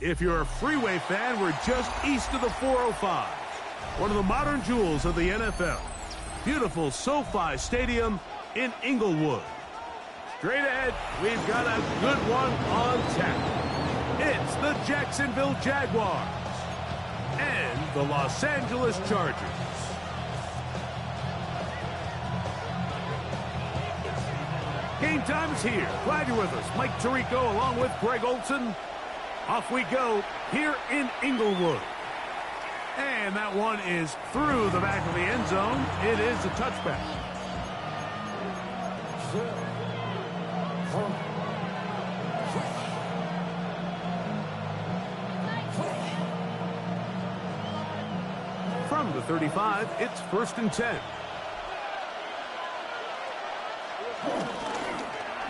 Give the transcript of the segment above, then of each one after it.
If you're a freeway fan, we're just east of the 405. One of the modern jewels of the NFL. Beautiful SoFi Stadium in Inglewood. Straight ahead, we've got a good one on tap. It's the Jacksonville Jaguars and the Los Angeles Chargers. Game time is here. Glad you're with us. Mike Tirico along with Greg Olson. Off we go here in Inglewood. And that one is through the back of the end zone. It is a touchback. From the 35, it's 1st and 10.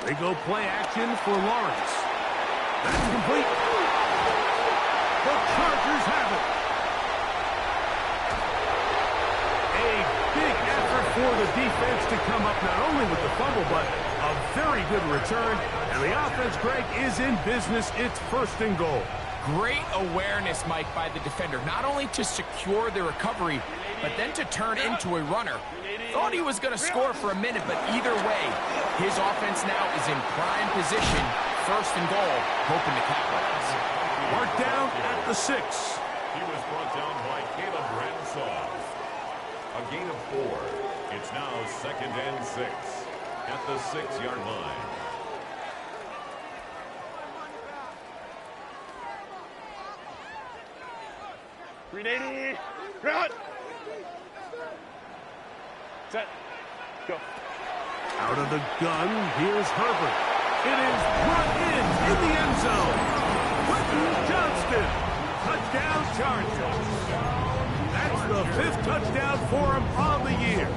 They go play action for Lawrence. That's complete. The Chargers have it. A big effort for the defense to come up not only with the fumble, but a very good return. And the offense, Greg, is in business. It's 1st and goal. Great awareness, Mike, by the defender. Not only to secure the recovery, but then to turn into a runner. Thought he was going to score for a minute, but either way, his offense now is in prime position. 1st and goal, hoping to capitalize. Mark down at the 6. He was brought down by Caleb Ransaw. A gain of 4. It's now 2nd and 6 at the 6-yard line. Ready, run! Set, go. Out of the gun, here's Herbert. It is brought in the end zone. Quentin Johnston. Touchdown Chargers. That's the 5th touchdown for him on the year.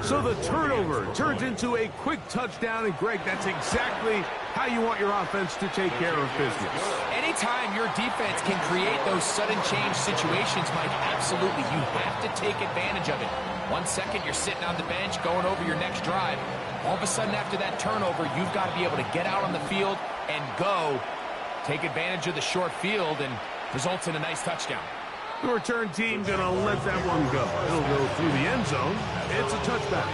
So the turnover turns into a quick touchdown, and Greg, that's exactly how you want your offense to take care of business. Anytime your defense can create those sudden change situations, Mike, absolutely, you have to take advantage of it. 1 second, you're sitting on the bench, going over your next drive. All of a sudden, after that turnover, you've got to be able to get out on the field and go. Take advantage of the short field, and results in a nice touchdown. The return team going to let that one go. It'll go through the end zone. It's a touchback.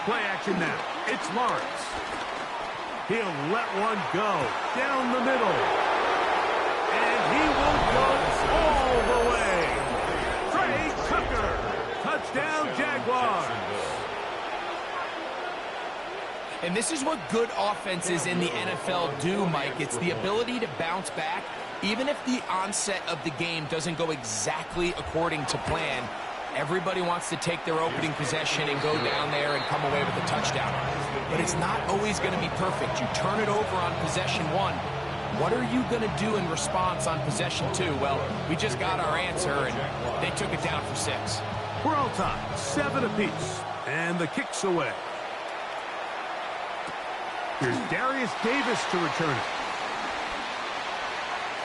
Play action now. It's Lawrence. He'll let one go down the middle. And he will go all the way. Trey Tucker. Touchdown, Jaguars. And this is what good offenses in the NFL do, Mike. It's the ability to bounce back, even if the onset of the game doesn't go exactly according to plan. Everybody wants to take their opening possession and go down there and come away with a touchdown. But it's not always going to be perfect. You turn it over on possession 1. What are you going to do in response on possession 2? Well, we just got our answer, and they took it down for 6. We're all tied, 7 apiece, and the kick's away. Here's Darius Davis to return it.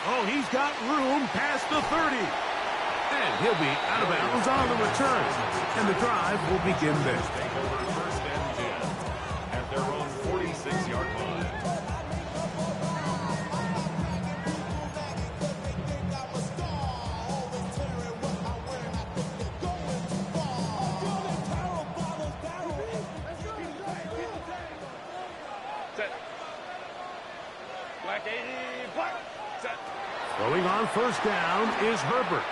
Oh, he's got room past the 30. And he'll be out of bounds on the return. And the drive will begin there. First and 10 at their own 46-yard line. Set. Black 80, black. Set. Throwing on first down is Herbert.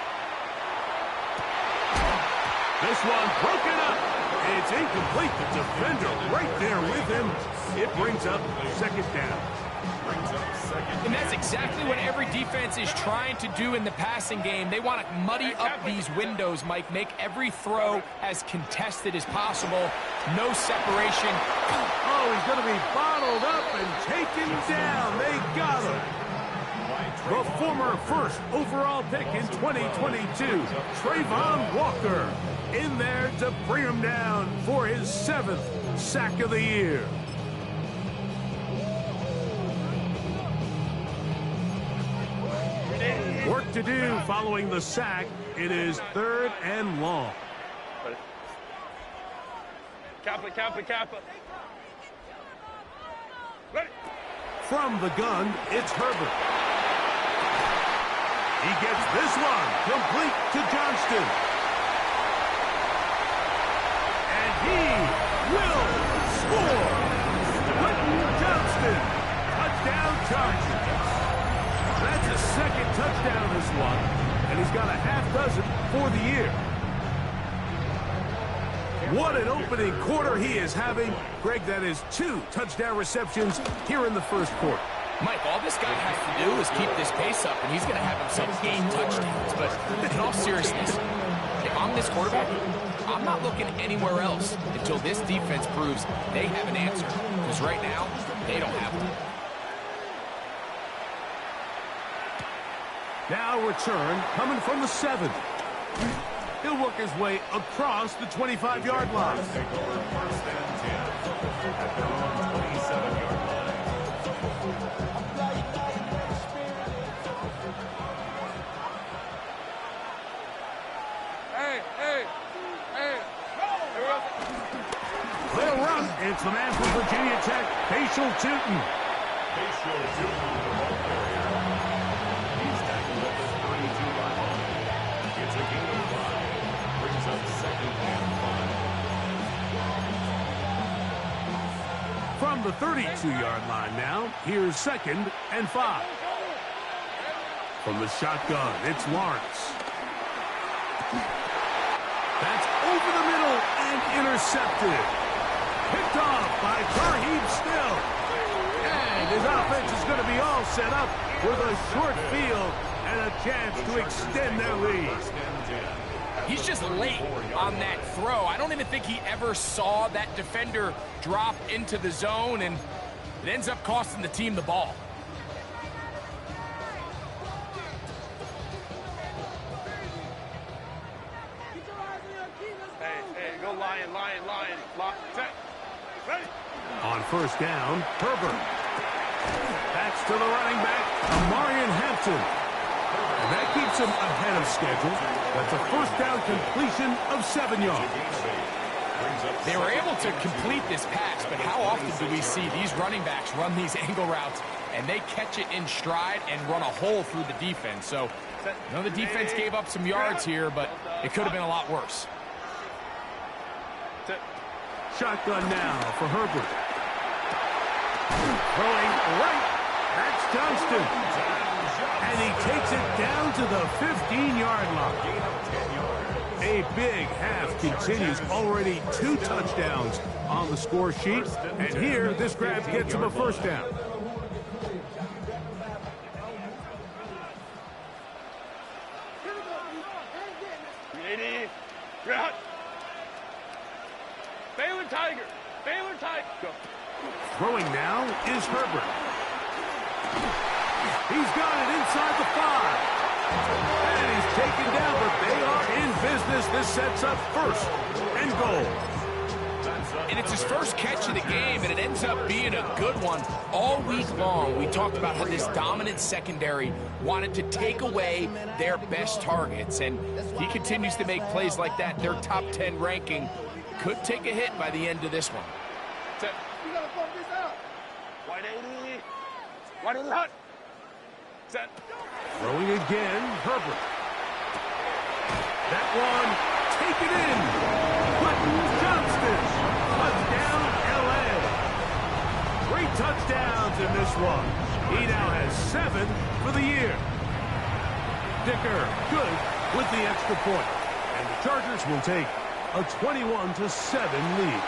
This one broken up. It's incomplete. The defender right there with him. It brings up 2nd down. And that's exactly what every defense is trying to do in the passing game. They want to muddy up these windows, Mike, make every throw as contested as possible. No separation. Oh, he's going to be bottled up and taken down. They got him. The former 1st overall pick in 2022, Trayvon Walker, in there to bring him down for his 7th sack of the year. to do following the sack. It is 3rd and long. Kappa, Kappa, Kappa. Ready. From the gun, it's Herbert. He gets this one complete to Johnston. And he will score. Quentin Johnston. Touchdown Chargers. That's his 2nd touchdown this one. And he's got a half dozen for the year. What an opening quarter he is having. Greg, that is 2 touchdown receptions here in the first quarter. Mike, all this guy has to do is keep this pace up, and he's going to have himself 8 touchdowns. But in all seriousness, if I'm this quarterback, I'm not looking anywhere else until this defense proves they have an answer. Because right now, they don't have one. Now return coming from the 7. He'll work his way across the 25-yard line. Take over 1st and 10 at their own 27-yard line. They'll run. It's the man from Virginia Tech, Facial Tootin. Facial Tootin, the ball carrier. He's tackled at the 32-yard line. It's a gain of 5. Brings up 2nd and 5. From the 32-yard line now, here's 2nd and 5. From the shotgun, it's Lawrence. That's over the middle and intercepted. Picked off by Tarheeb Still. And his offense is going to be all set up with a short field and a chance to extend their lead. He's just late on that throw. I don't even think he ever saw that defender drop into the zone, and it ends up costing the team the ball. Hey, go lion, lion, lion. Set. Ready. On 1st down, Herbert. Backs to the running back, Amarian Hampton. And that keeps him ahead of schedule. That's a 1st down completion of 7 yards. They were able to complete this pass, but how often do we see these running backs run these angle routes and they catch it in stride and run a hole through the defense? So, I know the defense gave up some yards here, but it could have been a lot worse. Shotgun now for Herbert. Throwing right. That's Johnston. And he takes it down to the 15-yard line. A big half continues. Already 2 touchdowns on the score sheet. And here, this grab gets him a 1st down. Ready. Route. Baylor Tiger. Baylor Tiger. Go. Throwing now is Herbert. He's got it inside the 5. And he's taken down, but they are in business. This sets up 1st and goal. And it's his first catch of the game, and it ends up being a good one. All week long, we talked about how this dominant secondary wanted to take away their best targets, and he continues to make plays like that. Their top 10 ranking could take a hit by the end of this one. Set. You gotta fuck this out. 180. 180 hot. Set. Throwing again, Herbert. That one, taken in. Quentin Johnston. Touchdown, L.A. 3 touchdowns in this one. He now has 7 for the year. Dicker, good with the extra point. And the Chargers will take a 21-7 lead.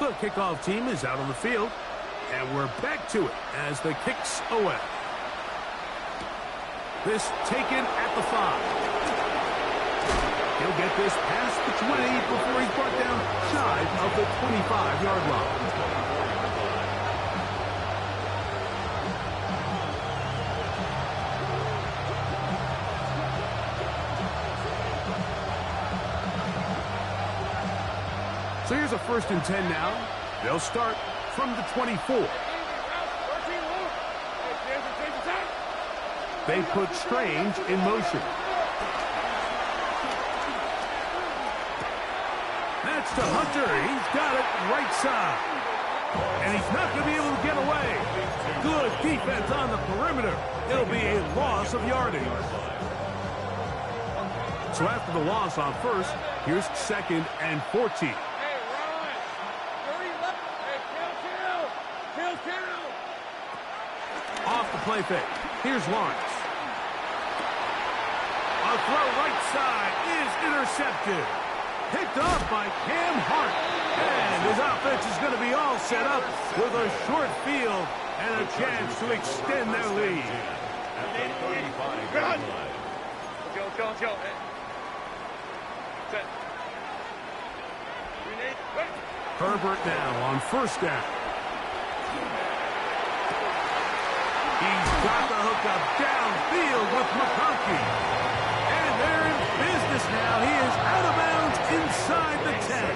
The kickoff team is out on the field, and we're back to it as the kicks away. This taken at the 5. He'll get this past the 20 before he's brought down shy of the 25-yard line. So here's a 1st and 10 now. They'll start from the 24. They put Strange in motion. That's to Hunter. He's got it right side. And he's not going to be able to get away. Good defense on the perimeter. It'll be a loss of yardage. So after the loss on first, here's 2nd and 14. Off the play fake. Here's Lawrence. A throw right side is intercepted. Picked off by Cam Hart. And his offense is going to be all set up with a short field and a chance to extend their lead. Let's go. Set. Herbert now on first down. He's got the hookup downfield with McConkey. And they're in business now. He is out of bounds inside the 10.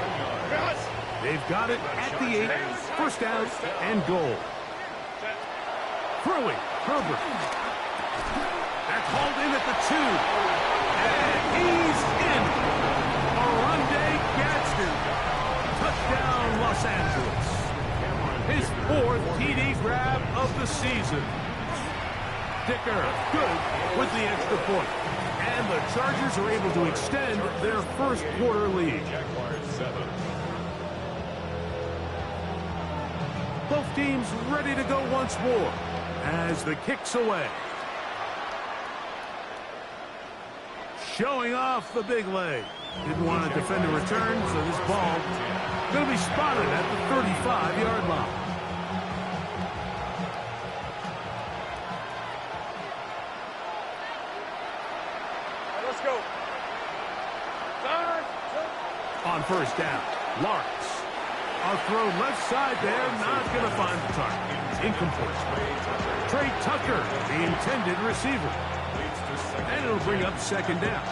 They've got it at the 8. First down and goal. Throwing, Herbert. That's hauled in at the 2. And he's in. Arundé Gadsden. Touchdown, Los Angeles. His 4th TD grab of the season. Dicker, good with the extra point. And the Chargers are able to extend their first quarter lead. Both teams ready to go once more as the kick's away. Showing off the big leg. Didn't want to defend a return, so this ball going to be spotted at the 35-yard line. Let's go. On first down, Lawrence. A throw left side there, not going to find the target. Incomplete. Trey Tucker, the intended receiver. And it'll bring up 2nd down.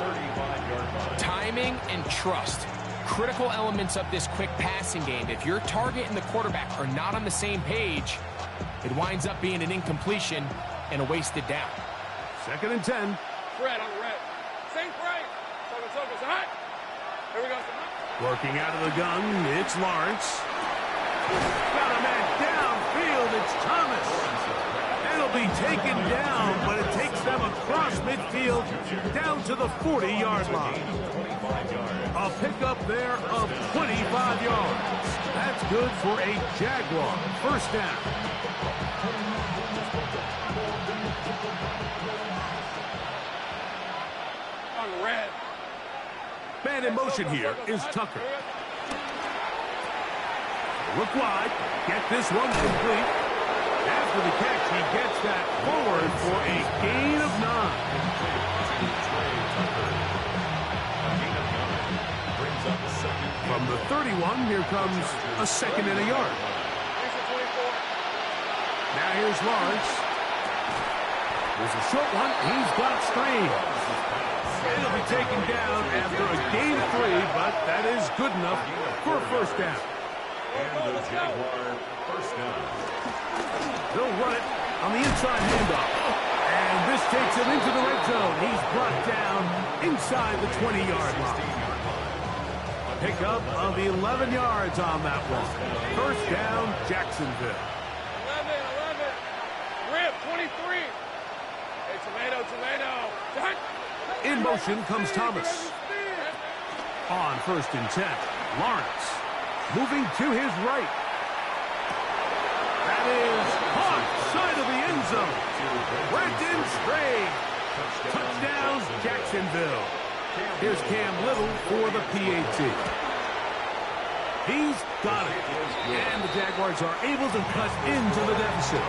Timing and trust. Critical elements of this quick passing game. If your target and the quarterback are not on the same page, it winds up being an incompletion and a wasted down. 2nd and 10. Fred on the red. Same Fred. Focus. Hot. Here we go. Working out of the gun, it's Lawrence. Got a man downfield, it's Thomas. It'll be taken down, but it takes them across midfield down to the 40-yard line. A pickup there of 25 yards. That's good for a Jaguar. First down. On the red. Man in motion here is Tucker. Look wide. Get this one complete. After the catch, he gets that forward for a gain of 9. From the 31, here comes a 2nd and a yard. Now here's Lawrence. There's a short one. He's got Strange. It'll be taken down after a gain of 3, but that is good enough for a first down. And the Jaguar first down. They'll run it on the inside handoff. And this takes him into the red zone. He's brought down inside the 20-yard line. A pickup of 11 yards on that one. First down, Jacksonville. 11. Rip, 23. Hey, tomato. In motion comes Thomas. On 1st and 10, Lawrence moving to his right. That is caught side of the end zone. Brenton Strange. Touchdown, Jacksonville. Here's Cam Little for the PAT. He's got it. And the Jaguars are able to cut into the deficit.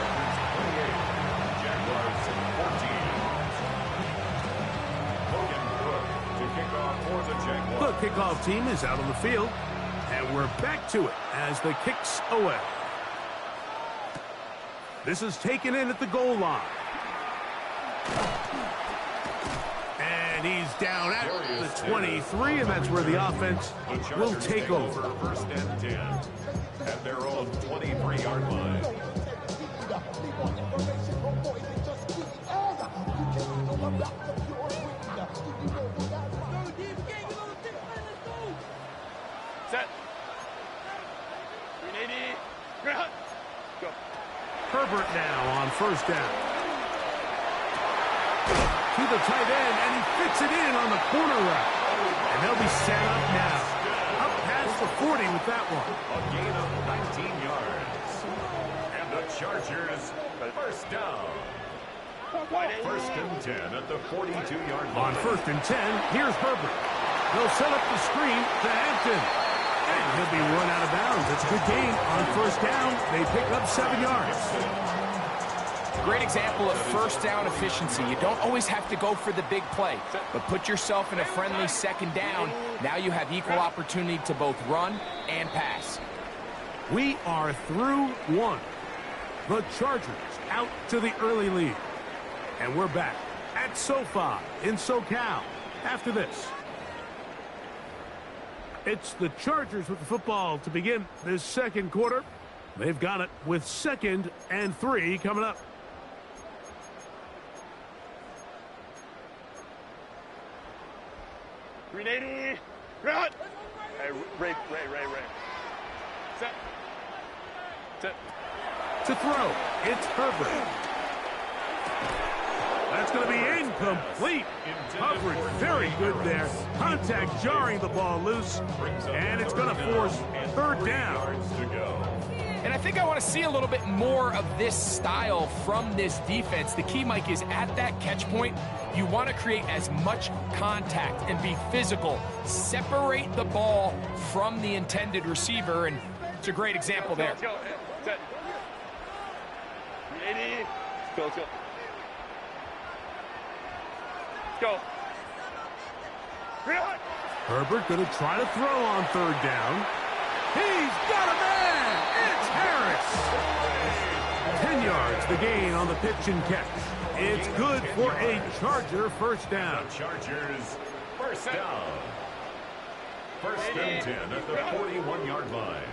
Jaguars 14. The kickoff team is out on the field, and we're back to it as the kick's away. This is taken in at the goal line. And he's down at the 23, and that's where the offense will take over. First and 10. at their own 23-yard line. Set. 380. Go. Herbert now on first down. To the tight end, and he fits it in on the corner route. And they'll be set up now. Up past the 40 with that one. A gain of 19 yards. And the Chargers, first down. First and 10 at the 42-yard line. On first and 10, here's Herbert. They'll set up the screen to Hampton. And he'll be run out of bounds. It's a good gain. On first down, they pick up 7 yards. Great example of first down efficiency. You don't always have to go for the big play, but put yourself in a friendly second down. Now you have equal opportunity to both run and pass. We are through one. The Chargers out to the early lead. And we're back at SoFi in SoCal after this. It's the Chargers with the football to begin this second quarter. They've got it with 2nd and 3 coming up. Ray. Run. Hey, Ray. Set. To throw, it's Herbert. That's going to be incomplete. Coverage very good there. Contact jarring the ball loose. And it's going to force 3rd down. And I think I want to see a little bit more of this style from this defense. The key, Mike, is at that catch point, you want to create as much contact and be physical. Separate the ball from the intended receiver, and it's a great example there. Let's go. Set. 380. Let's go. Go. Run. Herbert going to try to throw on 3rd down. He's got a man. It's Harris. 10 yards the gain on the pitch and catch. It's good for a Charger first down. The Chargers, first down. First and 10 at the 41-yard line.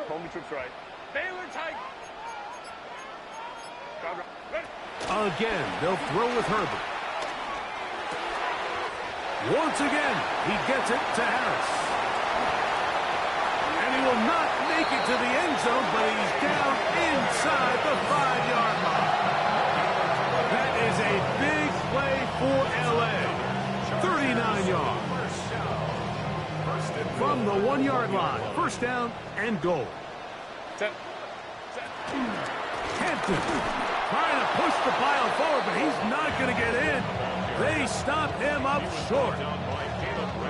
Homie troops right. Baylor tight. Again, they'll throw with Herbert. Once again, he gets it to Harris. And he will not make it to the end zone, but he's down inside the 5-yard line. That is a big play for L.A. 39 yards. From the 1-yard line, first down and goal. Set. Hampton trying to push the pile forward, but he's not going to get in. They stop him up short.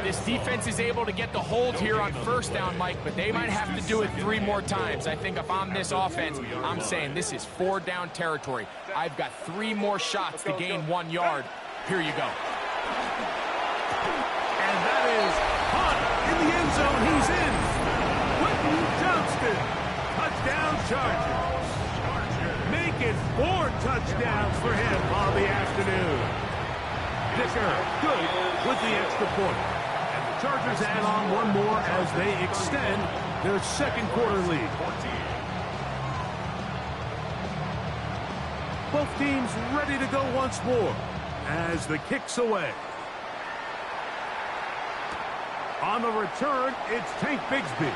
This defense is able to get the hold here on first down, Mike, but they might have to do it 3 more times. I think if I'm this offense, I'm saying this is 4-down territory. I've got 3 more shots to gain 1 yard. Here you go. And that is caught in the end zone. He's in. Quentin Johnston. Touchdown Chargers. Make it 4 touchdowns for him on the afternoon. Dicker, good with the extra point. And the Chargers add on 1 more as they extend their second quarter lead. Both teams ready to go once more as the kick's away. On the return, it's Tank Bigsby.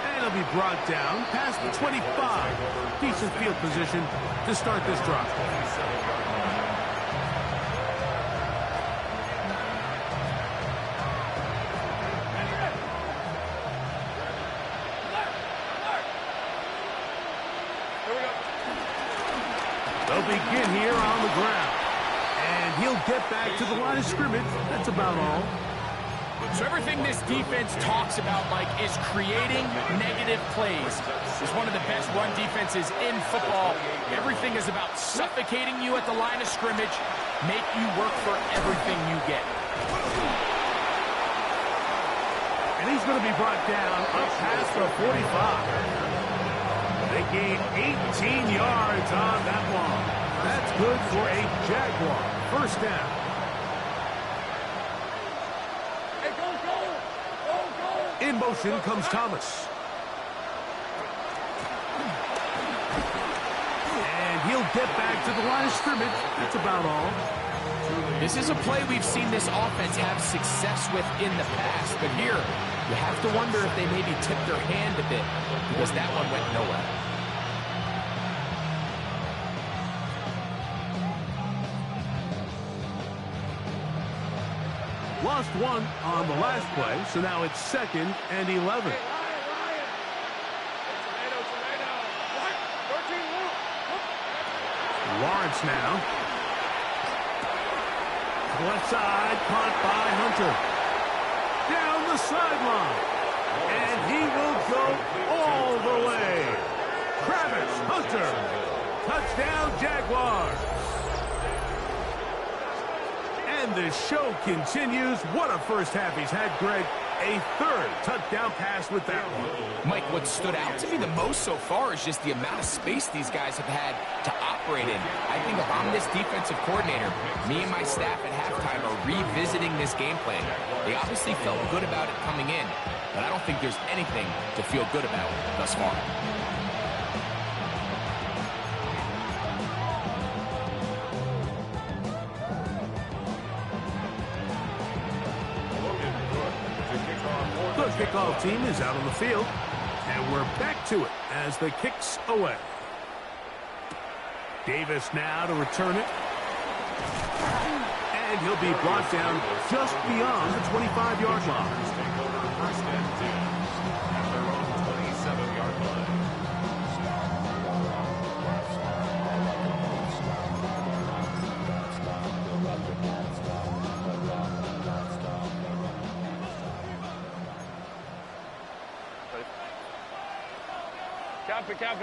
And he'll be brought down past the 25. Decent field position to start this drive. They'll begin here on the ground. And he'll get back to the line of scrimmage. That's about all. So everything this defense talks about, Mike, is creating negative plays. It's one of the best run defenses in football. Everything is about suffocating you at the line of scrimmage, make you work for everything you get. And he's going to be brought down up past the 45. They gain 18 yards on that one. That's good for a Jaguar first down. In motion comes Thomas. And he'll get back to the line of scrimmage. That's about all. This is a play we've seen this offense have success with in the past, but here, you have to wonder if they maybe tipped their hand a bit, because that one went nowhere. Lost one on the last play, so now it's 2nd and 11. Lawrence now. Left side, caught by Hunter. Down the sideline. And he will go all the way. Travis Hunter. Touchdown, Jaguars. And the show continues. What a first half he's had, Greg. A 3rd touchdown pass with that one. Mike, what stood out to me the most so far is just the amount of space these guys have had to operate in. I think if I'm this defensive coordinator, me and my staff at halftime are revisiting this game plan. They obviously felt good about it coming in, but I don't think there's anything to feel good about thus far. The kickoff team is out on the field, and we're back to it as the kick's away. Davis now to return it. And he'll be brought down just beyond the 25-yard line. First and 10 at their own 27-yard line.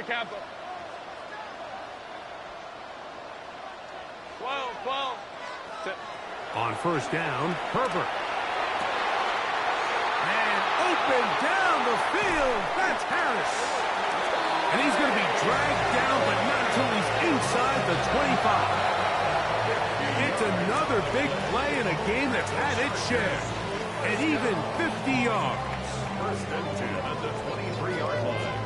Kappa. 12. On first down, Herbert. And open down the field. That's Harris. And he's going to be dragged down, but not until he's inside the 25. It's another big play in a game that's had its share. And even 50 yards. First and 10 at the 23-yard line.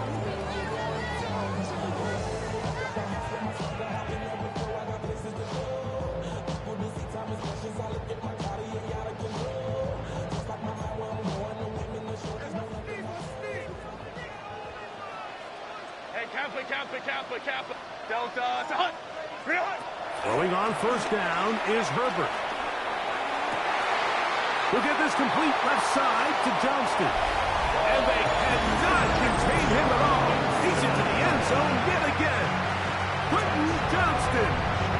Kappa. Delta to Hunt. Throwing on first down is Herbert. We'll get this complete left side to Johnston. And they cannot contain him at all. He's into the end zone yet again. Quentin Johnston.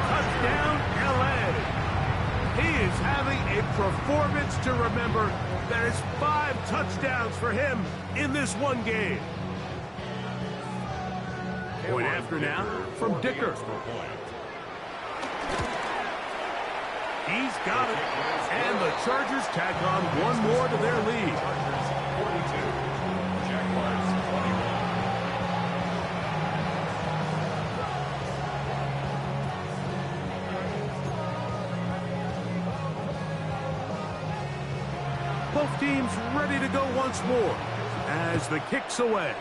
Touchdown, L.A. He is having a performance to remember. There's 5 touchdowns for him in this one game. Point after now from Dicker. He's got it. And the Chargers tack on one more to their lead. 42. Jaguars 21. Both teams ready to go once more as the kick's away.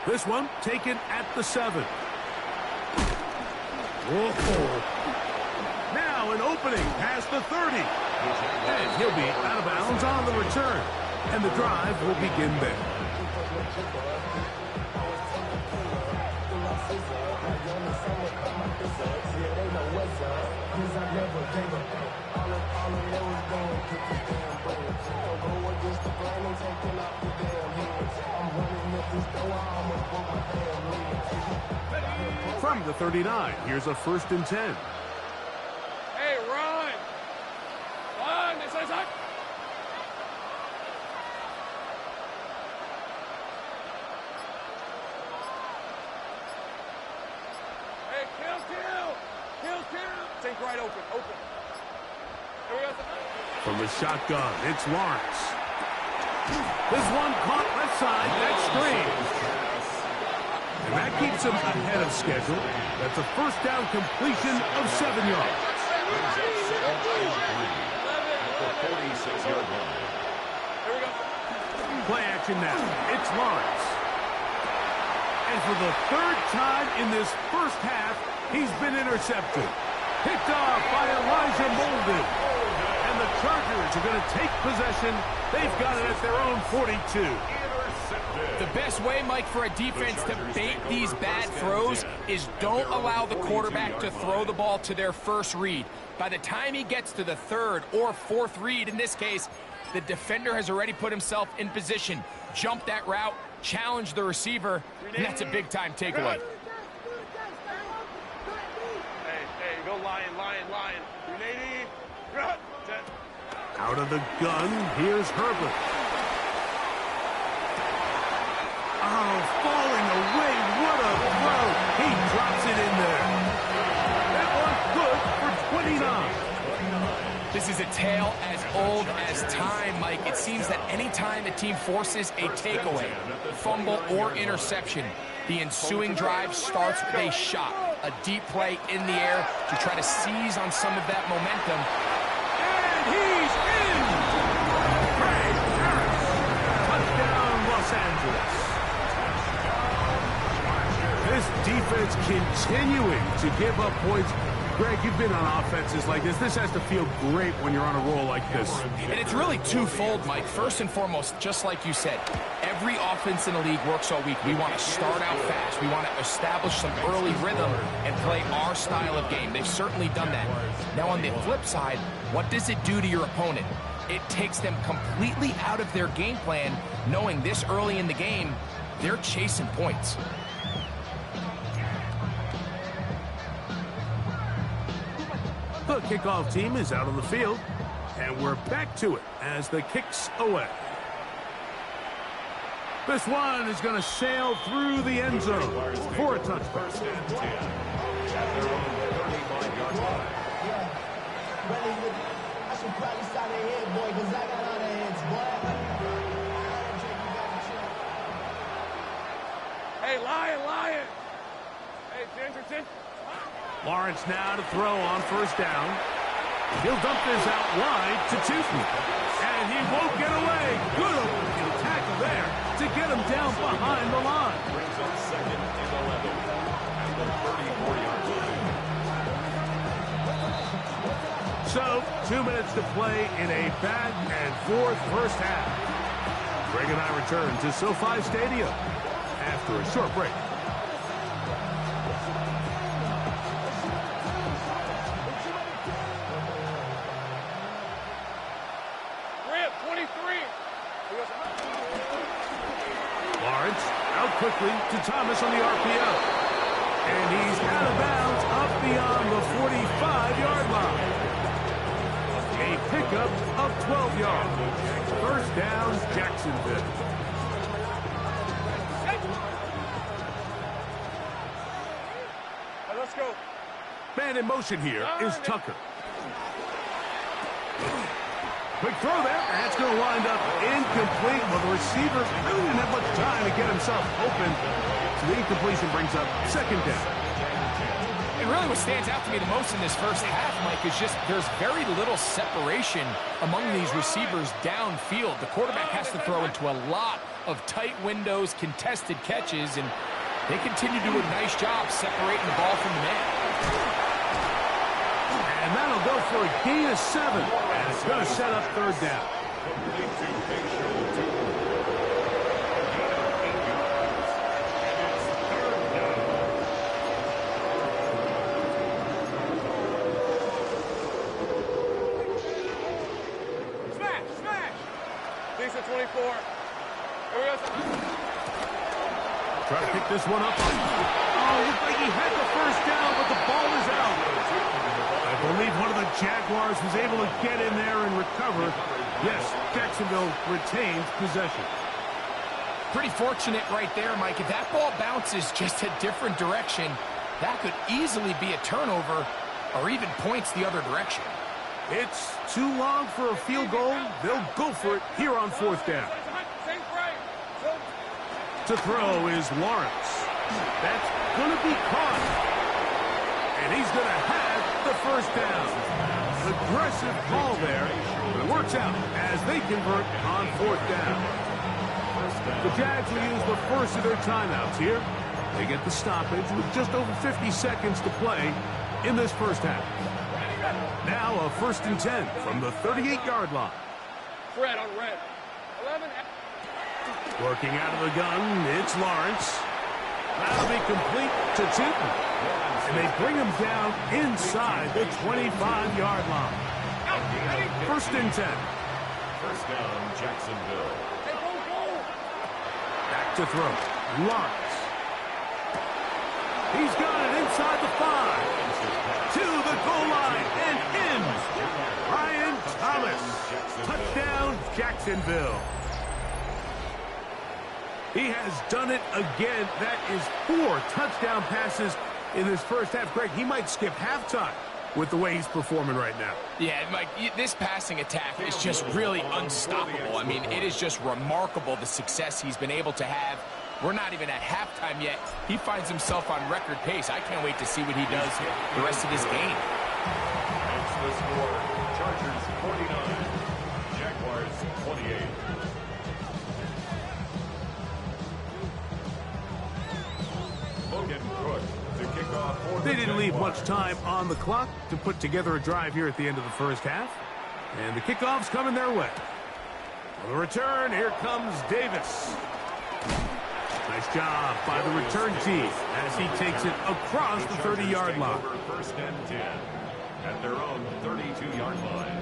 This one taken at the 7. Whoa. Now an opening past the 30. And he'll be out of bounds on the return. And the drive will begin there. From the 39, here's a 1st and 10. Hey, run! This is it! Hey, kill! Take right open. Here we go. From the shotgun, it's Lawrence. This one caught left side, that's screen. And that keeps him ahead of schedule. That's a first down completion of 7 yards. the 46-yard line. Here we go. Play action now. It's Lawrence. And for the third time in this first half, he's been intercepted. Picked off by Elijah Molden. And the Chargers are going to take possession. They've got it at their own 42. The best way, Mike, for a defense to bait these bad throws is don't allow the quarterback to throw the ball to their first read. By the time he gets to the third or fourth read, in this case, the defender has already put himself in position, jumped that route, challenged the receiver, and that's a big-time takeaway. Hey, go lion. 380. Out of the gun, here's Herbert. Oh, falling away, what a throw. He drops it in there. That one's good for 29. This is a tale as old as time, Mike. It seems that anytime a team forces a takeaway, fumble, or interception, the ensuing drive starts with a shot, a deep play in the air to try to seize on some of that momentum. And he's in! Greg Harris, touchdown Los Angeles. This defense continuing to give up points. Greg, you've been on offenses like this. This has to feel great when you're on a roll like this. And it's really twofold, Mike. First and foremost, just like you said, every offense in the league works all week. We want to start out fast. We want to establish some early rhythm and play our style of game. They've certainly done that. Now, on the flip side, what does it do to your opponent? It takes them completely out of their game plan, knowing this early in the game, they're chasing points. The kickoff team is out on the field, and we're back to it as the kick's away. This one is going to sail through the end zone for a touchdown. First and 10 at their own 35-yard line. I should probably stop their head, boy, because I got all the heads, boy. Hey, lion. Hey, Jensen. Lawrence now to throw on first down. He'll dump this out wide to Toothman. And he won't get away. Good opening tackle there to get him down behind the line. Brings up second and 11 at the 34-yard line. So, 2 minutes to play in a back-and-forth first half. Greg and I return to SoFi Stadium after a short break. Lawrence out quickly to Thomas on the RPO. And he's out of bounds up beyond the 45-yard line. A pickup of 12 yards. First down, Jacksonville. Let's go. Man in motion here is Tucker. Quick throw there. That's going to wind up incomplete. Well, the receiver really didn't have much time to get himself open. So the incompletion brings up second down. And really what stands out to me the most in this first half, Mike, is just there's very little separation among these receivers downfield. The quarterback has to throw into a lot of tight windows, contested catches, and they continue to do a nice job separating the ball from the man. And that'll go for a gain of 7. And it's going to set up third down. Smash! Decent 24. Try to pick this one up. Oh, looks like he had the first down, but the ball is out. I believe one of the Jaguars was able to get in there and recover. Yes, Jacksonville retains possession. Pretty fortunate right there, Mike. If that ball bounces just a different direction, that could easily be a turnover or even points the other direction. It's too long for a field goal. They'll go for it here on fourth down. To throw is Lawrence. That's going to be caught. And he's going to have the first down. Aggressive call there. It works out as they convert on 4th down. The Jags will use the first of their timeouts here. They get the stoppage with just over 50 seconds to play in this first half. Now a 1st and 10 from the 38-yard line. Fred on red. 11. Working out of the gun, it's Lawrence. That'll be complete to Tootin. And they bring him down inside the 25-yard line. 1st and 10. First down, Jacksonville. Back to throw. Lawrence. He's got it inside the 5. To the goal line and in. Brian Thomas. Touchdown, Jacksonville. He has done it again. That is 4 touchdown passes in this first half. Greg, he might skip halftime with the way he's performing right now. Yeah, Mike, this passing attack is just really unstoppable. I mean, it is just remarkable the success he's been able to have. We're not even at halftime yet. He finds himself on record pace. I can't wait to see what he does the rest of this game. That's the score. Chargers 49. Jaguars 28. Logan Cook to kick off for the They didn't leave Jaguars. much time on the clock to put together a drive here at the end of the first half. And the kickoff's coming their way. On the return, here comes Davis. Nice job by the return team as he takes it across the 30-yard line. Over 1st and 10 at their own 32-yard line.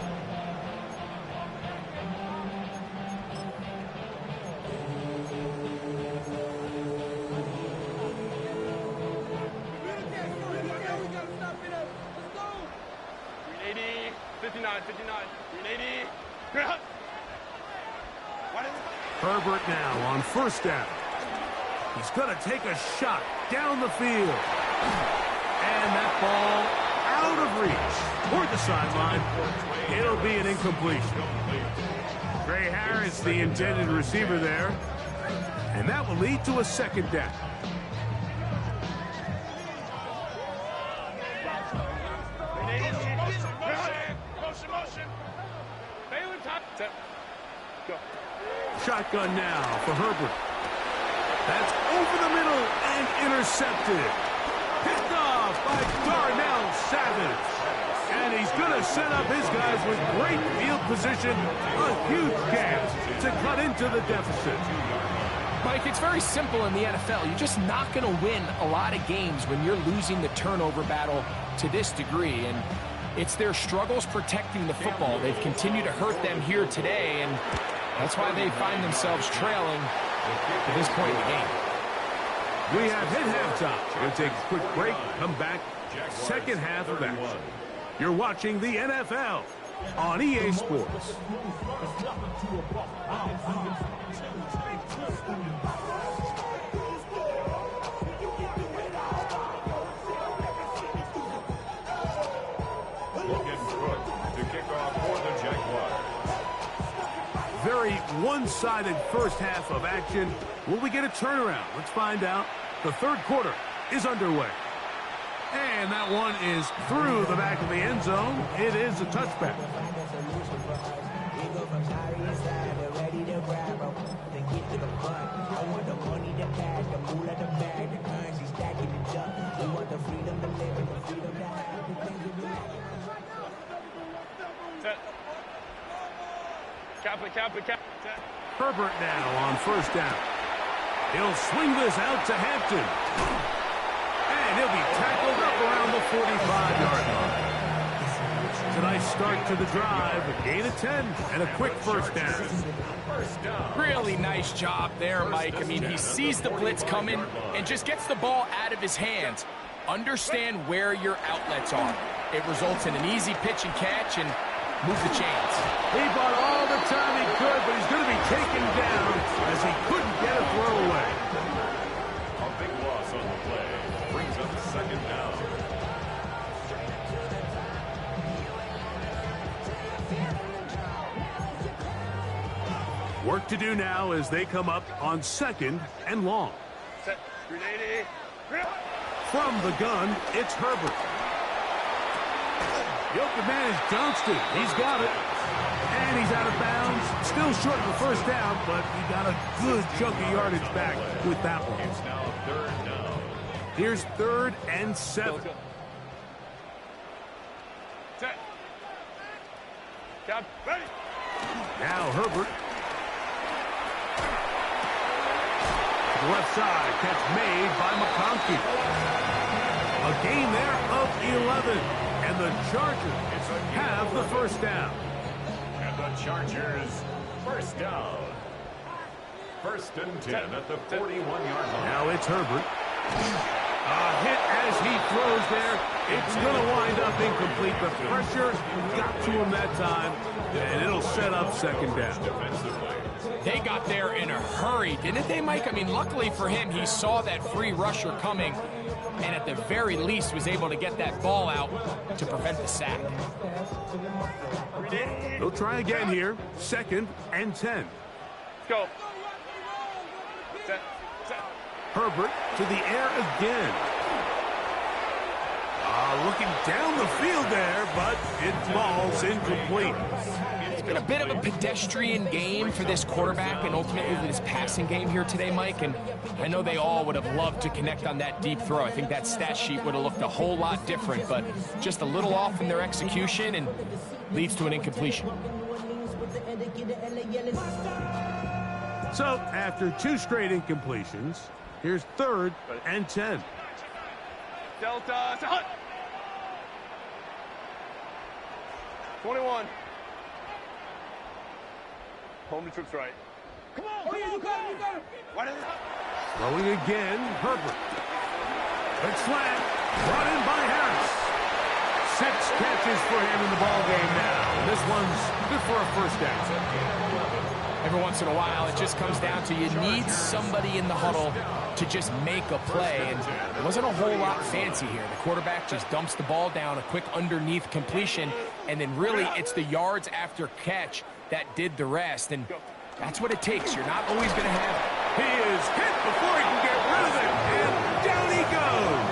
Herbert now on 1st down. He's going to take a shot down the field. And that ball out of reach toward the sideline. It'll be an incompletion. Trey Harris, the intended receiver there. And that will lead to a 2nd down. Shotgun now for Herbert. That's over the middle and intercepted. Picked off by Darnell Savage. And he's going to set up his guys with great field position. A huge chance to cut into the deficit. Mike, it's very simple in the NFL. You're just not going to win a lot of games when you're losing the turnover battle to this degree. And it's their struggles protecting the football. They've continued to hurt them here today, and that's why they find themselves trailing at this point in the game. We have hit halftime. We'll take a quick break, come back, 2nd half of action. You're watching the NFL on EA Sports. Logan Cook to kick off for the Jaguars. Very one-sided first half of action. Will we get a turnaround? Let's find out. The 3rd quarter is underway. And that one is through the back of the end zone. It is a touchback. Herbert now on 1st down. He'll swing this out to Hampton. And he'll be tackled up around the 45-yard line. It's a nice start to the drive. A gain of 10 and a quick 1st down. Really nice job there, Mike. I mean, he sees the blitz coming and just gets the ball out of his hands. Understand where your outlets are. It results in an easy pitch and catch and move the chains. He bought all the time he could, but he's going to be taken down as he couldn't get a throw away. A big loss on the play brings up 2nd down. Work to do now as they come up on 2nd and long. From the gun, it's Herbert. The open man is Johnston. He's got it. And he's out of bounds. Still short of the first down, but he got a good chunk of yardage back with that one. It's now 3rd down. Here's 3rd and 7. Set. Down. Ready. Now Herbert. To the left side. Catch made by McConkey. A gain there of 11. And the Chargers have the first down. And the Chargers, first down. 1st and 10 at the 41-yard line. Now it's Herbert. A hit as he throws there. It's going to wind up incomplete. The pressure got to him that time, and it'll set up 2nd down. Defensively. They got there in a hurry, didn't they, Mike? I mean, luckily for him, he saw that free rusher coming, and at the very least was able to get that ball out to prevent the sack. They'll try again here. 2nd and 10. Let's go. Set. Set. Herbert to the air again. Looking down the field there, but it falls incomplete. It's been a bit of a pedestrian game for this quarterback and ultimately this passing game here today, Mike. And I know they all would have loved to connect on that deep throw. I think that stat sheet would have looked a whole lot different, but just a little off in their execution and leads to an incompletion. So after 2 straight incompletions, here's 3rd and 10. Delta. Hut. 21. Home to trips right. Come on. Come on. Come on. Why did it? Throwing again, Herbert. Quick slant, brought in by Harris. 6 catches for him in the ball game now. This one's good for a first down. Every once in a while, it just comes down to you need somebody in the huddle to just make a play, and it wasn't a whole lot fancy here. The quarterback just dumps the ball down, a quick underneath completion, and then really it's the yards after catch that did the rest, and that's what it takes. You're not always going to have it. He is hit before he can get rid of it, and down he goes.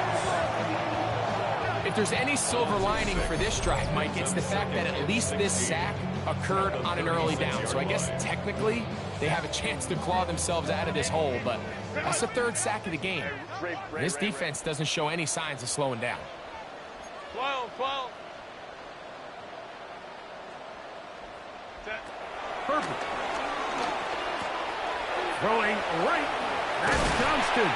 If there's any silver lining for this drive, Mike, it's the fact that at least this sack occurred on an early down. So I guess technically they have a chance to claw themselves out of this hole, but that's the 3rd sack of the game. This defense doesn't show any signs of slowing down. 12. Set. Herbert. Throwing right. That's Johnston.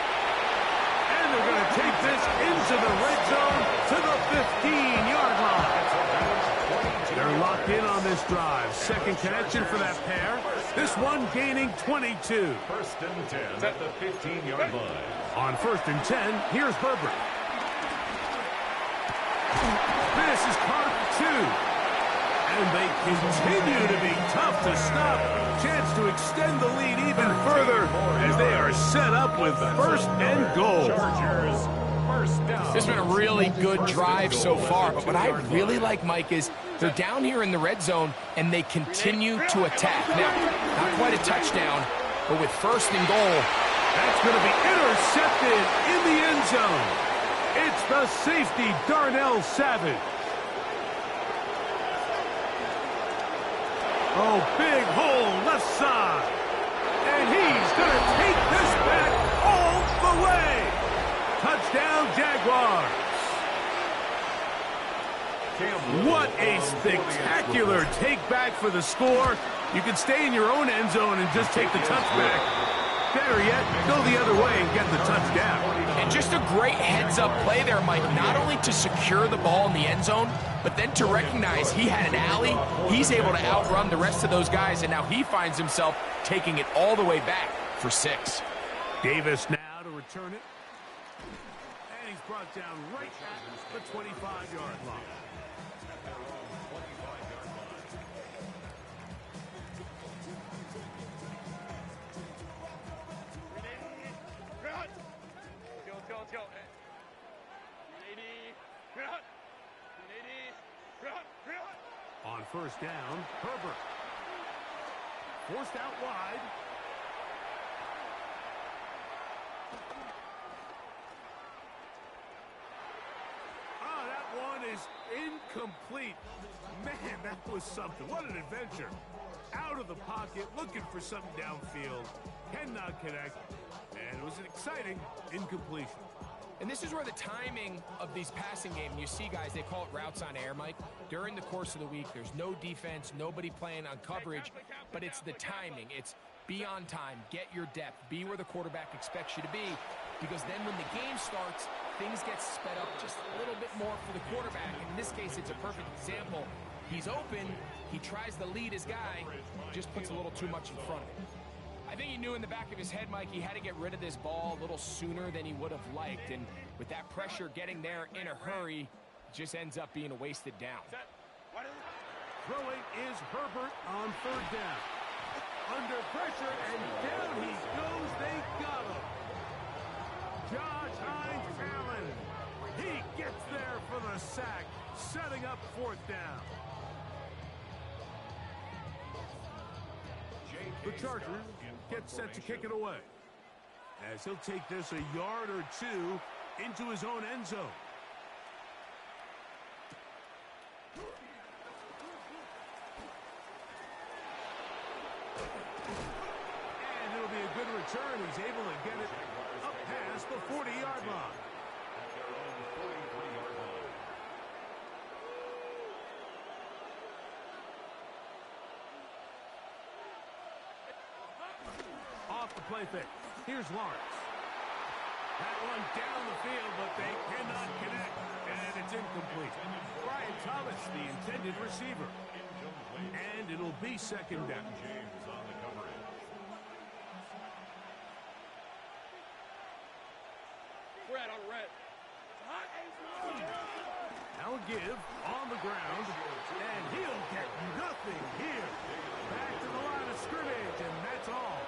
And they're going to take this into the red zone to the 15-yard line. They're locked in on this drive. 2nd connection for that pair. This one gaining 22. 1st and 10 at the 15-yard line. On 1st and 10, here's Herbert. This is caught at 2. And they continue to be tough to stop. Chance to extend the lead even further as they are set up with 1st and goal. Chargers, first down. This has been a really good drive so far, but what I really like, Mike, is they're down here in the red zone and they continue to attack. Now, not quite a touchdown, but with 1st and goal. That's going to be intercepted in the end zone. It's the safety, Darnell Savage. Oh, big hole left side. And he's going to take this back all the way. Touchdown, Jaguars. What a spectacular take back for the score. You can stay in your own end zone and just take the touchback. Better yet, go the other way and get the touchdown. And just a great heads-up play there, Mike, not only to secure the ball in the end zone, but then to recognize he had an alley. He's able to outrun the rest of those guys, and now he finds himself taking it all the way back for 6. Davis now to return it. And he's brought down right at the 25-yard line. Let's go. On 1st down, Herbert. Forced out wide. That one is incomplete. Man, that was something. What an adventure. Out of the pocket, looking for something downfield. Cannot connect. And it was an exciting incompletion. And this is where the timing of these passing games, you see guys, they call it routes on air, Mike. During the course of the week, there's no defense, nobody playing on coverage, but it's the timing. It's be on time, get your depth, be where the quarterback expects you to be, because then when the game starts, things get sped up just a little bit more for the quarterback. In this case, it's a perfect example. He's open, he tries to lead his guy, just puts a little too much in front of him. I think he knew in the back of his head, Mike, he had to get rid of this ball a little sooner than he would have liked. And with that pressure getting there in a hurry, it just ends up being a wasted down. Throwing is Herbert on third down. Under pressure, and down he goes. They got him. Josh Hines Allen. He gets there for the sack, setting up fourth down. The Chargers get set to kick it away, as he'll take this a yard or two into his own end zone. And it'll be a good return. He's able to get it up past the 40-yard line. At their own 43-yard line. Off the play fake. Here's Lawrence. That one down the field, but they cannot connect, and it's incomplete. Brian Thomas, the intended receiver. And it'll be second down. James on the coverage. Red on red. Now a give on the ground, and he'll get nothing here. Back to the line of scrimmage, and that's all.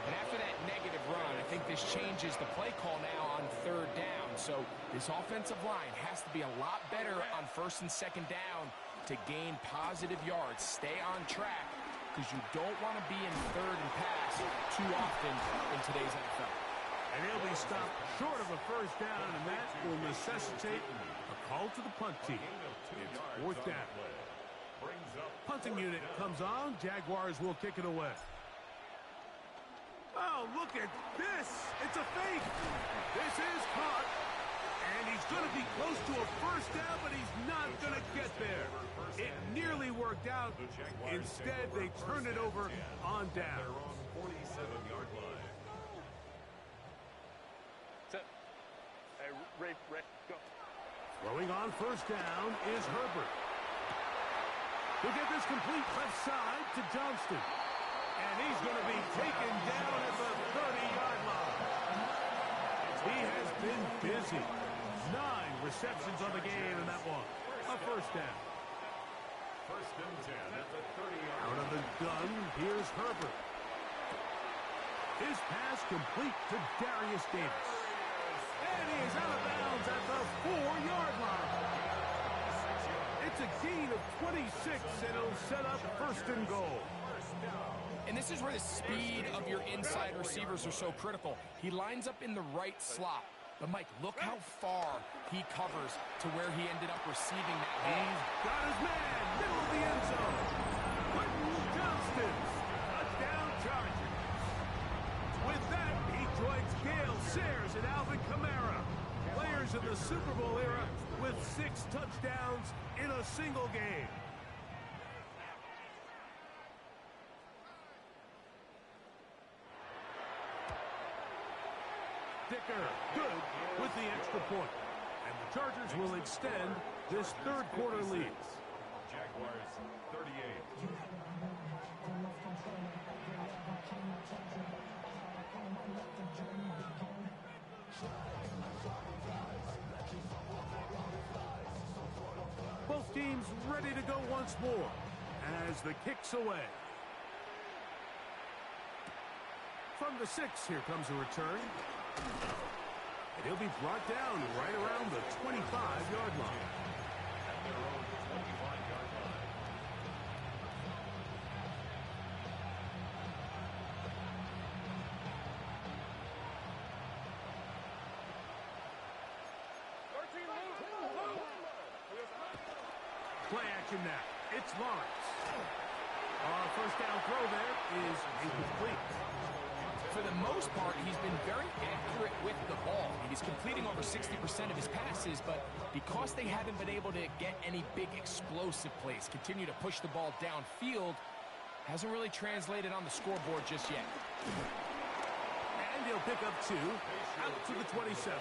And after that negative run, I think this changes the play call now on third down. So this offensive line has to be a lot better on first and second down to gain positive yards. Stay on track, because you don't want to be in third and pass too often in today's NFL. And he'll be stopped short of a first down, and that will necessitate a call to the punt team. It's fourth down. Punting unit comes on. Jaguars will kick it away. Oh, look at this. It's a fake. This is caught. And he's going to be close to a first down, but he's not going to get there. It nearly worked out. Instead, they turned it over on down. Their own 47-yard line. Hey, Ray, go. Throwing on first down is Herbert. He'll get this complete left side to Johnston. And he's going to be taken down at the 30-yard line. He has been busy. 9 receptions on the game, and that one, a first down. First and 10 at the 30-yard line. Out of the gun, here's Herbert. His pass complete to Darius Davis. And he is out of bounds at the 4-yard line. It's a gain of 26, and it'll set up first and goal. And this is where the speed of your inside receivers are so critical. He lines up in the right slot. But, Mike, look how far he covers to where he ended up receiving that ball. He's got his man, middle of the end zone. Quentin Johnston, touchdown Chargers. With that, he joins Gale Sayers and Alvin Kamara, players in the Super Bowl era with 6 touchdowns in a single game. Dicker, good with the extra point. And the Chargers will extend this third quarter lead. Jaguars 38. Both teams ready to go once more as the kick's away. From the 6, here comes a return. And he'll be brought down right around the 25-yard line. At their own 25-yard line. Play action now. It's Lawrence. First down throw there is incomplete. For the most part, he's been very accurate with the ball. He's completing over 60% of his passes, but because they haven't been able to get any big explosive plays, continue to push the ball downfield, hasn't really translated on the scoreboard just yet. And he'll pick up 2 out to the 27.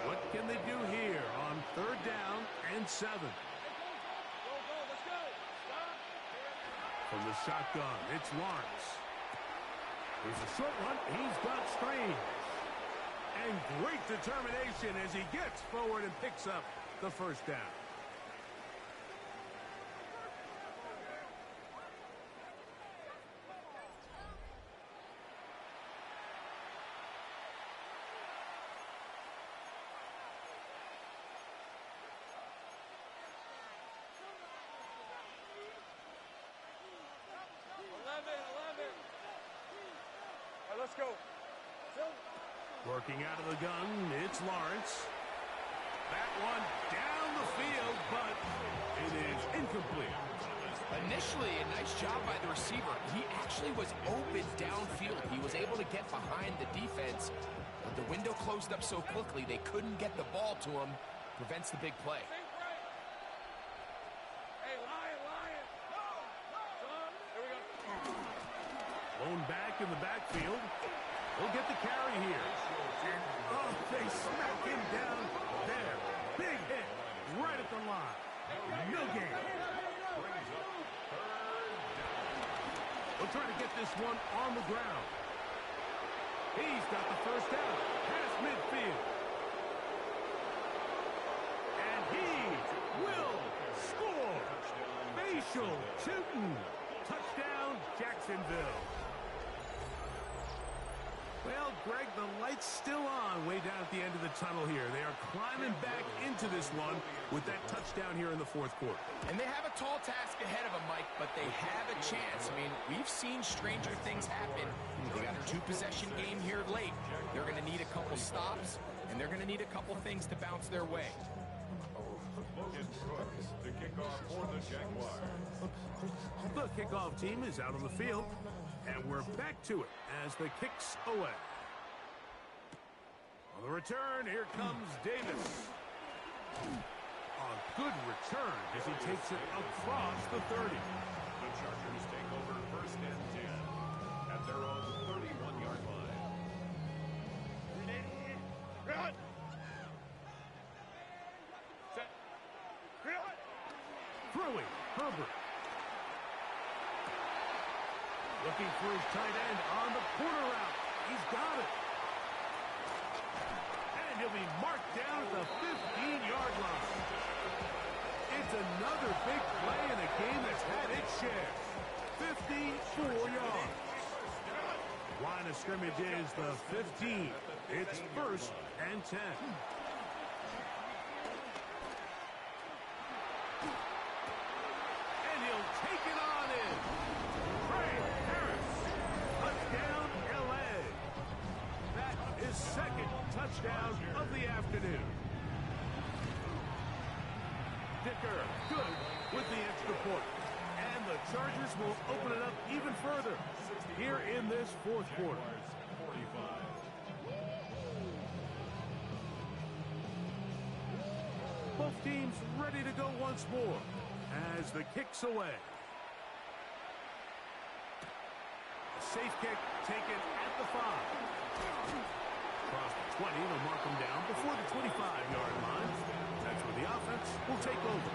What can they do here on 3rd down and 7? Let's go. Stop. From the shotgun, it's Lawrence. Here's a short one. He's got Strange. And great determination as he gets forward and picks up the first down. All right, let's go. Working out of the gun, it's Lawrence. That one down the field, but it is incomplete. Initially, a nice job by the receiver. He actually was open downfield. He was able to get behind the defense, but the window closed up so quickly they couldn't get the ball to him. Prevents the big play. Hey, Lion. Here we go. Lone back in the backfield. He'll get the carry here. And, they smack him down there. Big hit right at the line. No gain. We'll try to get this one on the ground. He's got the first down past midfield. And he will score. Facial shooting. Touchdown, Jacksonville. Well, Greg, the light's still on way down at the end of the tunnel here. They are climbing back into this one with that touchdown here in the 4th quarter. And they have a tall task ahead of them, Mike, but they have a chance. I mean, we've seen stranger things happen. They got a 2-possession game here late. They're going to need a couple stops, and they're going to need a couple things to bounce their way. Logan Brooks to kick off for the Jaguars. The kickoff team is out on the field, and we're back to it as the kick's away. On the return, here comes Davis. A good return as he takes it across the 30. The Chargers take over 1st and 10 at their own 31-yard line. Run. Set. Run. Throwing, Herbert. Looking for his tight end on the corner route. He's got it. And he'll be marked down at the 15-yard line. It's another big play in a game that's had its share. 54 yards. Line of scrimmage is the 15. It's 1st and 10. And he'll take it on in. Touchdown, L.A. That is 2nd touchdown of the afternoon. Dicker, good with the extra point. And the Chargers will open it up even further here in this 4th quarter. 45. Both teams ready to go once more as the kick's away. Safe kick taken at the 5. Across the 20, they'll mark him down before the 25-yard line. That's where the offense will take over.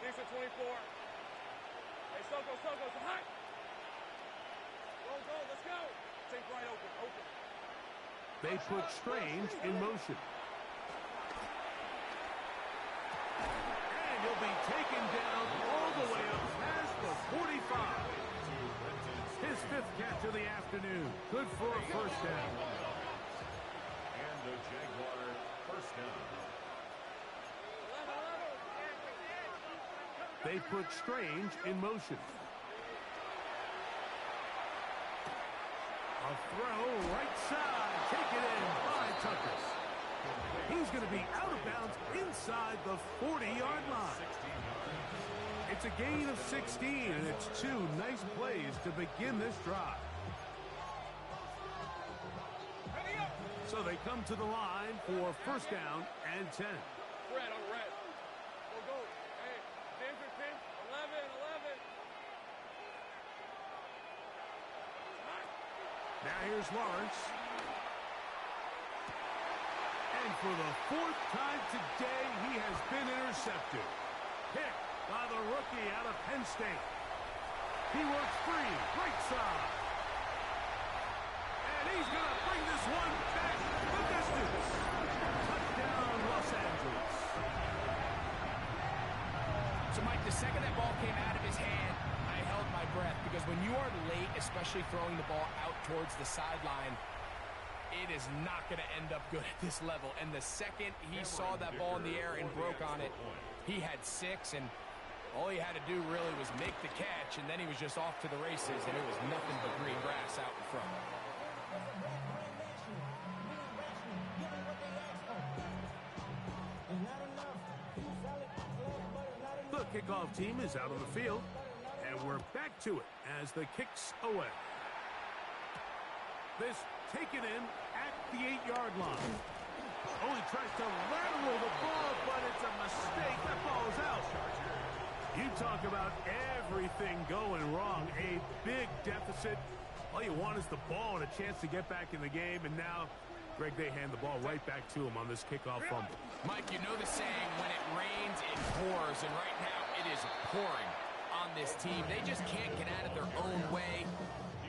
These are 24. Hey, Soko, it's hot. Go, let's go. Take right open. They put Strange in motion. And he'll be taken down all the way up past the 45. His 5th catch of the afternoon. Good for a first down. And the Jaguar first down. They put Strange in motion. A throw right side. Take it in by Tucker. He's going to be out of bounds inside the 40-yard line. It's a gain of 16, and it's two nice plays to begin this drive. So they come to the line for first down and 10. Red on red. Go. Hey, 10 for 10. 11. Now here's Lawrence. And for the fourth time today, he has been intercepted. Picked by the rookie out of Penn State. He works free, right side. And he's going to bring this one back the distance. Touchdown, Los Angeles. So, Mike, the second that ball came out of his hand, I held my breath, because when you are late, especially throwing the ball out towards the sideline, it is not going to end up good at this level. And the second he saw that ball in the air and broke on it, he had 6, and all he had to do really was make the catch, and then he was just off to the races, and it was nothing but green grass out in front. The kickoff team is out on the field, and we're back to it as the kick's away. This taken in at the 8-yard line. Oh, he tries to lateral the ball, but it's a mistake. That ball is out. You talk about everything going wrong. A big deficit. All you want is the ball and a chance to get back in the game, and now, Greg, they hand the ball right back to him on this kickoff fumble. Mike, you know the saying, when it rains, it pours, and right now it is pouring on this team. They just can't get out of their own way.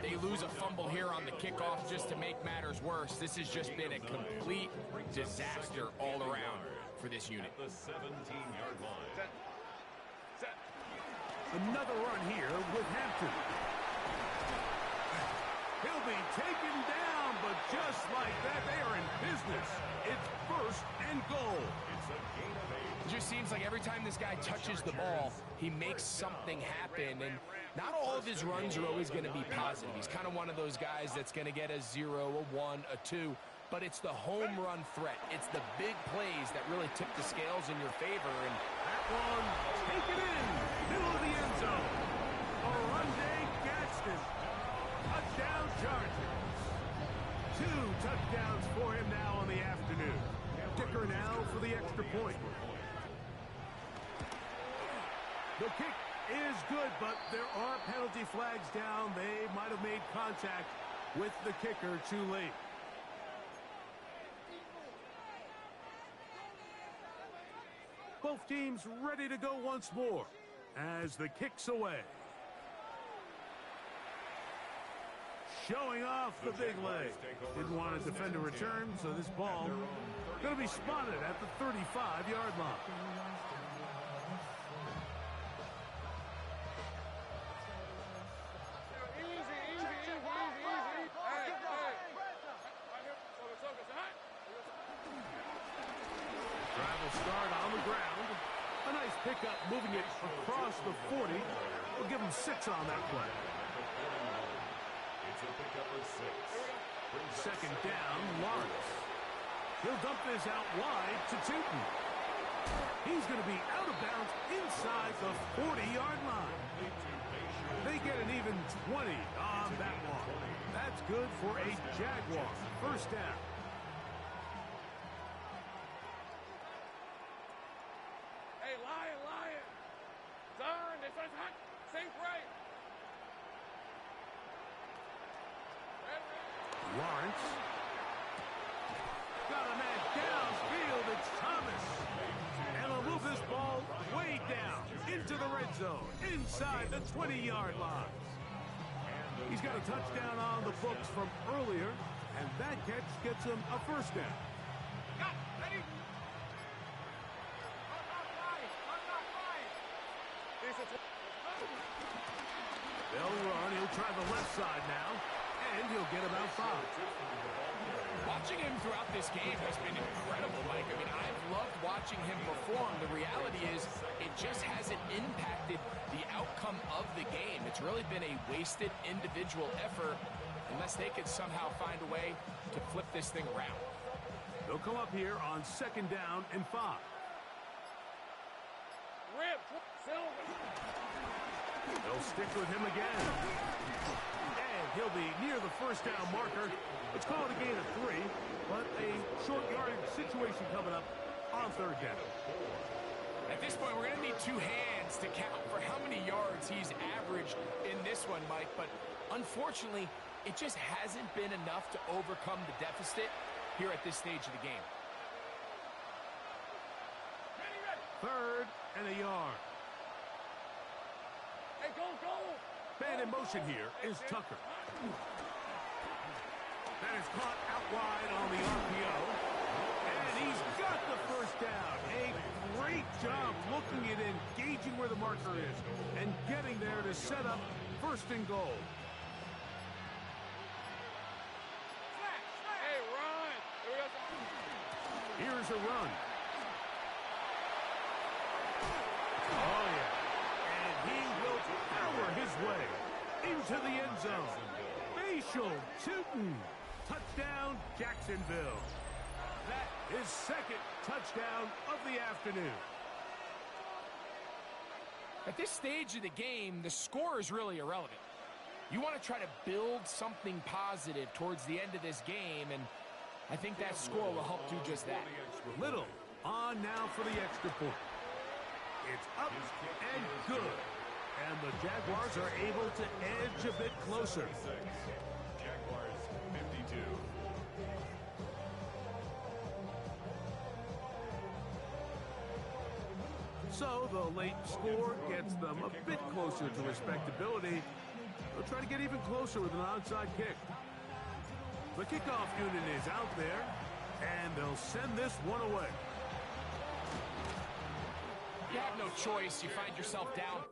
They lose a fumble here on the kickoff just to make matters worse. This has just been a complete disaster all around for this unit. At the 17-yard line. Set. Another run here with Hampton. He'll be taken down, but just like that, they are in business. It's first and goal. It's a gain of 8. It just seems like every time this guy touches the ball, he makes something happen. And not all of his runs are always going to be positive. He's kind of one of those guys that's going to get a 0, a 1, a 2. But it's the home run threat. It's the big plays that really tip the scales in your favor. And that one, take it in, middle of the end zone. Oronde Gadsden, touchdown Chargers. 2 touchdowns for him now on the afternoon. Dicker now for the extra point. The kick is good, but there are penalty flags down. They might have made contact with the kicker too late. Both teams ready to go once more as the kick's away. Showing off the big leg. Didn't want to defend a return, so this ball going to be spotted at the 35-yard line. Travel start on the ground. A nice pickup moving it across the 40. We'll give him 6 on that play. It's a pickup of 6. Second down, Lawrence. He'll dump this out wide to Tootin. He's going to be out of bounds inside the 40-yard line. They get an even 20 on that one. That's good for a Jaguar first down. Hey, Lion. Turn. This one's hot. Sink right. Lawrence. Got a man downfield. It's Thomas. And they'll move this ball way down into the red zone, inside the 20-yard line. He's got a touchdown on the books from earlier, and that catch gets him a first down. Ready? They'll run. He'll try the left side now, and he'll get about 5. Watching him throughout this game has been incredible, Mike. I mean, I've loved watching him perform. The reality is it just hasn't impacted the outcome of the game. It's really been a wasted individual effort unless they could somehow find a way to flip this thing around. They'll come up here on 2nd down and 5. Rip, Silver. They'll stick with him again. And he'll be near the 1st down marker. It's called a gain of 3, but a short yardage situation coming up on 3rd down. At this point, we're going to need 2 hands to count for how many yards he's averaged in this one, Mike. But unfortunately, it just hasn't been enough to overcome the deficit here at this stage of the game. 3rd and a yard. Hey, go! Man in motion here is Tucker. That is caught out wide on the RPO. And he's got the 1st down. A great job looking at engaging where the marker is and getting there to set up 1st and goal. Hey, run! Here's a run. Oh, yeah. And he will power his way into the end zone. Facial Tootin'. Touchdown, Jacksonville. That is 2nd touchdown of the afternoon. At this stage of the game, the score is really irrelevant. You want to try to build something positive towards the end of this game, and I think that score will help do just that. Little on now for the extra point. It's up and good. And the Jaguars are able to edge a bit closer. Jaguars 52. So the late score gets them a bit closer to respectability. They'll try to get even closer with an onside kick. The kickoff unit is out there, and they'll send this one away. You have no choice. You find yourself down